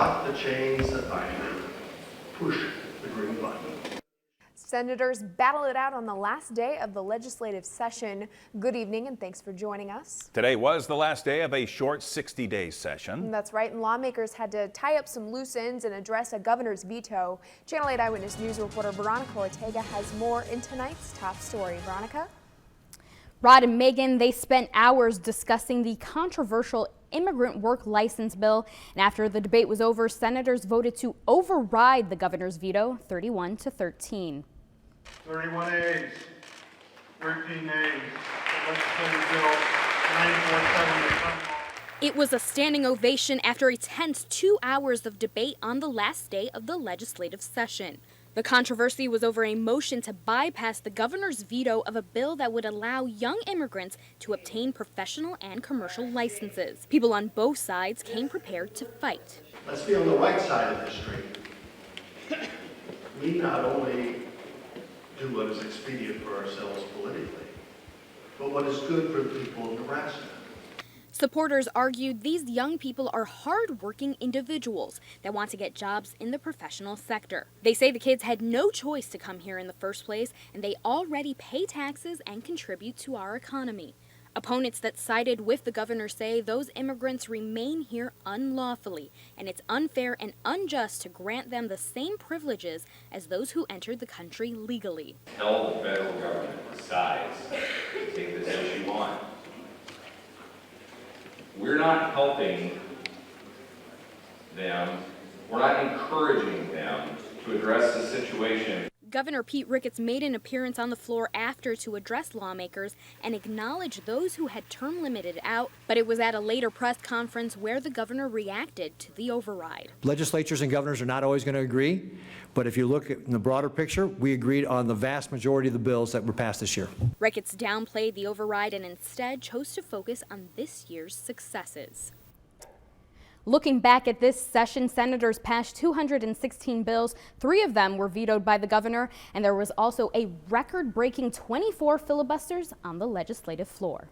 lock the chains that bind you. Push the green button. Senators battle it out on the last day of the legislative session. Good evening and thanks for joining us. Today was the last day of a short 60-day session. That's right, and lawmakers had to tie up some loose ends and address a governor's veto. Channel 8 Eyewitness News reporter Veronica Ortega has more in tonight's top story. Veronica? Rod and Megan, they spent hours discussing the controversial immigrant work license bill, and after the debate was over, senators voted to override the governor's veto 31-13. 31 A's, 13 Nays. The legislative bill 947 is unlawful. It was a standing ovation after a tense 2 hours of debate on the last day of the legislative session. The controversy was over a motion to bypass the governor's veto of a bill that would allow young immigrants to obtain professional and commercial licenses. People on both sides came prepared to fight. Let's be on the right side of the street. We not only do what is expedient for ourselves politically, but what is good for the people of Nebraska. Supporters argued these young people are hard-working individuals that want to get jobs in the professional sector. They say the kids had no choice to come here in the first place, and they already pay taxes and contribute to our economy. Opponents that sided with the governor say those immigrants remain here unlawfully, and it's unfair and unjust to grant them the same privileges as those who entered the country legally. Until the federal government decides to take this issue on, we're not helping them, we're not encouraging them to address the situation. Governor Pete Ricketts made an appearance on the floor after to address lawmakers and acknowledge those who had term limited out, but it was at a later press conference where the governor reacted to the override. Legislatures and governors are not always going to agree, but if you look at the broader picture, we agreed on the vast majority of the bills that were passed this year. Ricketts downplayed the override and instead chose to focus on this year's successes. Looking back at this session, senators passed 216 bills. 3 of them were vetoed by the governor, and there was also a record-breaking 24 filibusters on the legislative floor.